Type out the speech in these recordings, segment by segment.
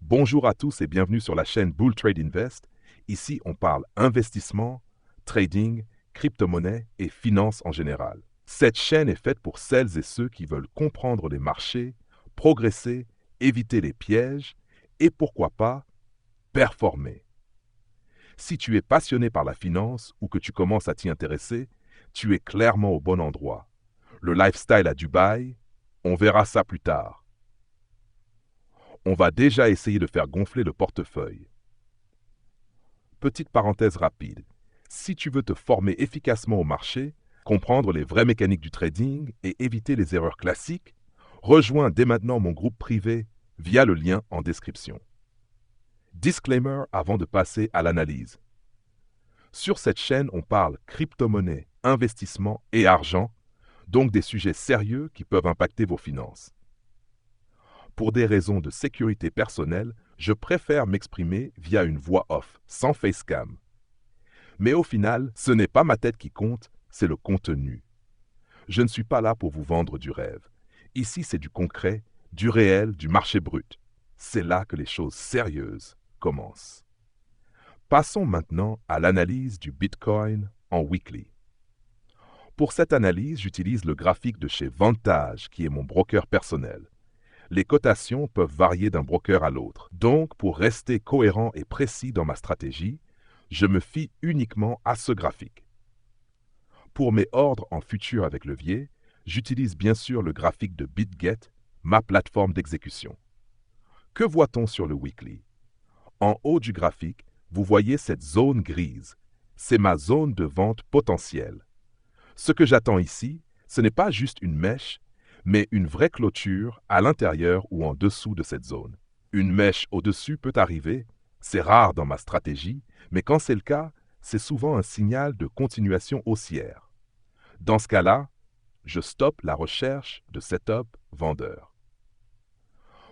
Bonjour à tous et bienvenue sur la chaîne Bull Trade Invest. Ici, on parle investissement, trading, crypto-monnaie et finance en général. Cette chaîne est faite pour celles et ceux qui veulent comprendre les marchés, progresser, éviter les pièges et pourquoi pas, performer. Si tu es passionné par la finance ou que tu commences à t'y intéresser, tu es clairement au bon endroit. Le lifestyle à Dubaï, on verra ça plus tard. On va déjà essayer de faire gonfler le portefeuille. Petite parenthèse rapide. Si tu veux te former efficacement au marché, comprendre les vraies mécaniques du trading et éviter les erreurs classiques, rejoins dès maintenant mon groupe privé via le lien en description. Disclaimer avant de passer à l'analyse. Sur cette chaîne, on parle crypto-monnaie, investissement et argent, donc des sujets sérieux qui peuvent impacter vos finances. Pour des raisons de sécurité personnelle, je préfère m'exprimer via une voix off, sans facecam. Mais au final, ce n'est pas ma tête qui compte, c'est le contenu. Je ne suis pas là pour vous vendre du rêve. Ici, c'est du concret, du réel, du marché brut. C'est là que les choses sérieuses commencent. Passons maintenant à l'analyse du Bitcoin en weekly. Pour cette analyse, j'utilise le graphique de chez Vantage, qui est mon broker personnel. Les cotations peuvent varier d'un broker à l'autre. Donc, pour rester cohérent et précis dans ma stratégie, je me fie uniquement à ce graphique. Pour mes ordres en futur avec levier, j'utilise bien sûr le graphique de BitGet, ma plateforme d'exécution. Que voit-on sur le weekly? En haut du graphique, vous voyez cette zone grise. C'est ma zone de vente potentielle. Ce que j'attends ici, ce n'est pas juste une mèche, mais une vraie clôture à l'intérieur ou en dessous de cette zone. Une mèche au-dessus peut arriver, c'est rare dans ma stratégie, mais quand c'est le cas, c'est souvent un signal de continuation haussière. Dans ce cas-là, je stoppe la recherche de setup vendeur.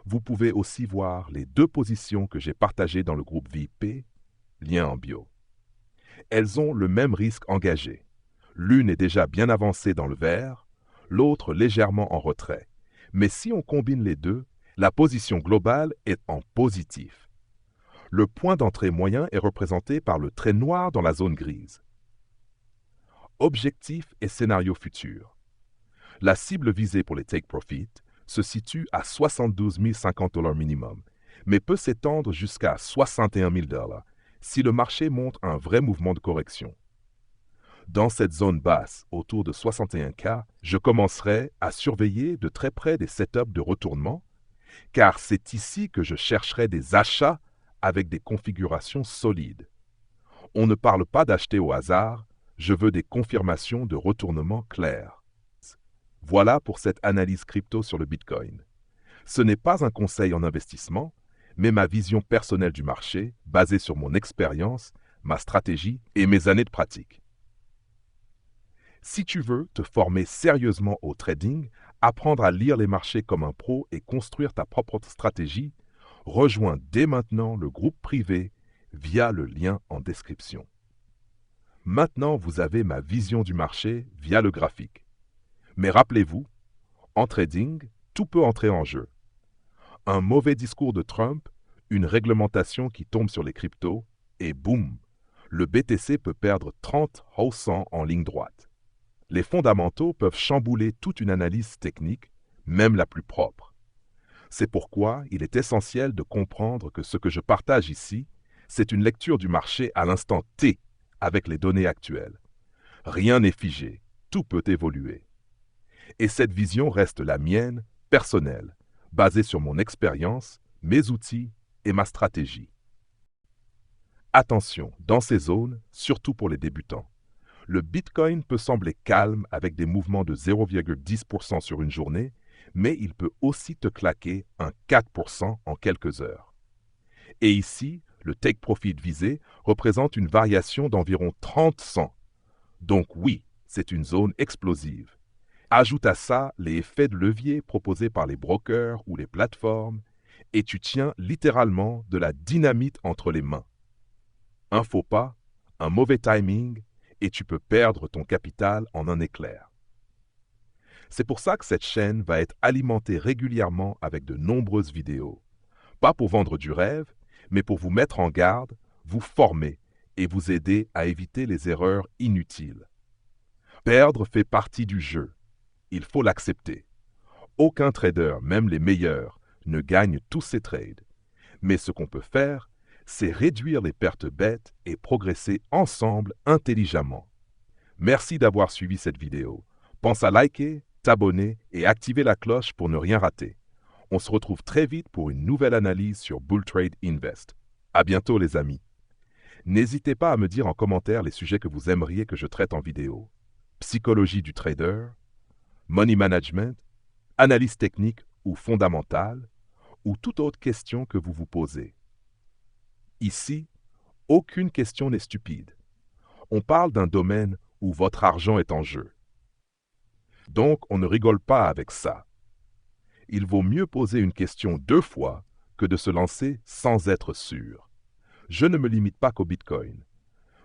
Vous pouvez aussi voir les deux positions que j'ai partagées dans le groupe VIP, lien en bio. Elles ont le même risque engagé. L'une est déjà bien avancée dans le vert, l'autre légèrement en retrait. Mais si on combine les deux, la position globale est en positif. Le point d'entrée moyen est représenté par le trait noir dans la zone grise. Objectif et scénario futur. La cible visée pour les take profit se situe à 72 050 $ minimum, mais peut s'étendre jusqu'à 61 000 $ si le marché montre un vrai mouvement de correction. Dans cette zone basse, autour de 61K, je commencerai à surveiller de très près des setups de retournement, car c'est ici que je chercherai des achats avec des configurations solides. On ne parle pas d'acheter au hasard, je veux des confirmations de retournement claires. Voilà pour cette analyse crypto sur le Bitcoin. Ce n'est pas un conseil en investissement, mais ma vision personnelle du marché, basée sur mon expérience, ma stratégie et mes années de pratique. Si tu veux te former sérieusement au trading, apprendre à lire les marchés comme un pro et construire ta propre stratégie, rejoins dès maintenant le groupe privé via le lien en description. Maintenant, vous avez ma vision du marché via le graphique. Mais rappelez-vous, en trading, tout peut entrer en jeu. Un mauvais discours de Trump, une réglementation qui tombe sur les cryptos, et boum, le BTC peut perdre 30% en ligne droite. Les fondamentaux peuvent chambouler toute une analyse technique, même la plus propre. C'est pourquoi il est essentiel de comprendre que ce que je partage ici, c'est une lecture du marché à l'instant T avec les données actuelles. Rien n'est figé, tout peut évoluer. Et cette vision reste la mienne, personnelle, basée sur mon expérience, mes outils et ma stratégie. Attention, dans ces zones, surtout pour les débutants. Le Bitcoin peut sembler calme avec des mouvements de 0,10% sur une journée, mais il peut aussi te claquer un 4% en quelques heures. Et ici, le take profit visé représente une variation d'environ 30 cents. Donc oui, c'est une zone explosive. Ajoute à ça les effets de levier proposés par les brokers ou les plateformes, et tu tiens littéralement de la dynamite entre les mains. Un faux pas, un mauvais timing, et tu peux perdre ton capital en un éclair. C'est pour ça que cette chaîne va être alimentée régulièrement avec de nombreuses vidéos. Pas pour vendre du rêve, mais pour vous mettre en garde, vous former et vous aider à éviter les erreurs inutiles. Perdre fait partie du jeu. Il faut l'accepter. Aucun trader, même les meilleurs, ne gagne tous ses trades. Mais ce qu'on peut faire, c'est réduire les pertes bêtes et progresser ensemble intelligemment. Merci d'avoir suivi cette vidéo. Pense à liker, t'abonner et activer la cloche pour ne rien rater. On se retrouve très vite pour une nouvelle analyse sur Bull Trade Invest. À bientôt les amis. N'hésitez pas à me dire en commentaire les sujets que vous aimeriez que je traite en vidéo. Psychologie du trader, money management, analyse technique ou fondamentale, ou toute autre question que vous vous posez. Ici, aucune question n'est stupide. On parle d'un domaine où votre argent est en jeu. Donc, on ne rigole pas avec ça. Il vaut mieux poser une question 2 fois que de se lancer sans être sûr. Je ne me limite pas qu'au Bitcoin.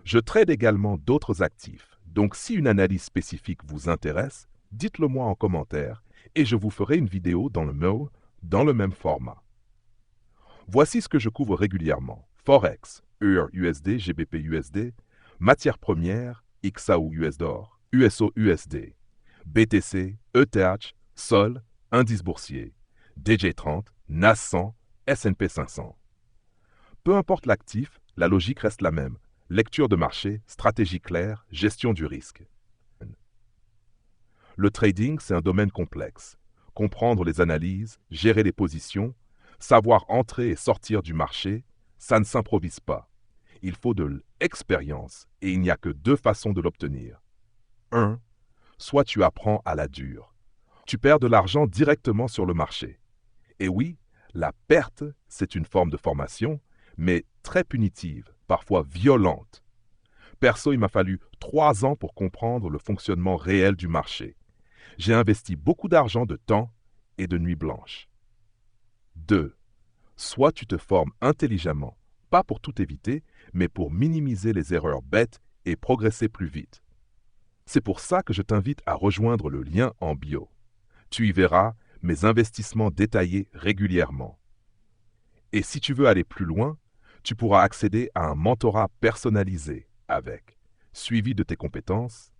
Je trade également d'autres actifs, donc si une analyse spécifique vous intéresse, dites-le moi en commentaire et je vous ferai une vidéo dans le même format. Voici ce que je couvre régulièrement. Forex, EUR-USD, GBP-USD, matières premières, XAU-USD, USO-USD, BTC, ETH, SOL, indice boursier, DJ30, NAS100, S&P 500. Peu importe l'actif, la logique reste la même. Lecture de marché, stratégie claire, gestion du risque. Le trading, c'est un domaine complexe. Comprendre les analyses, gérer les positions, savoir entrer et sortir du marché, ça ne s'improvise pas. Il faut de l'expérience et il n'y a que 2 façons de l'obtenir. 1. Soit tu apprends à la dure. Tu perds de l'argent directement sur le marché. Et oui, la perte, c'est une forme de formation, mais très punitive, parfois violente. Perso, il m'a fallu 3 ans pour comprendre le fonctionnement réel du marché. J'ai investi beaucoup d'argent, de temps et de nuits blanches. 2. Soit tu te formes intelligemment, pas pour tout éviter, mais pour minimiser les erreurs bêtes et progresser plus vite. C'est pour ça que je t'invite à rejoindre le lien en bio. Tu y verras mes investissements détaillés régulièrement. Et si tu veux aller plus loin, tu pourras accéder à un mentorat personnalisé avec suivi de tes compétences,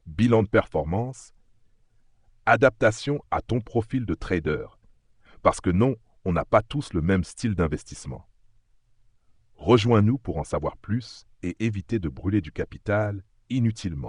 bilan de performance, adaptation à ton profil de trader. Parce que non, on n'a pas tous le même style d'investissement. Rejoins-nous pour en savoir plus et éviter de brûler du capital inutilement.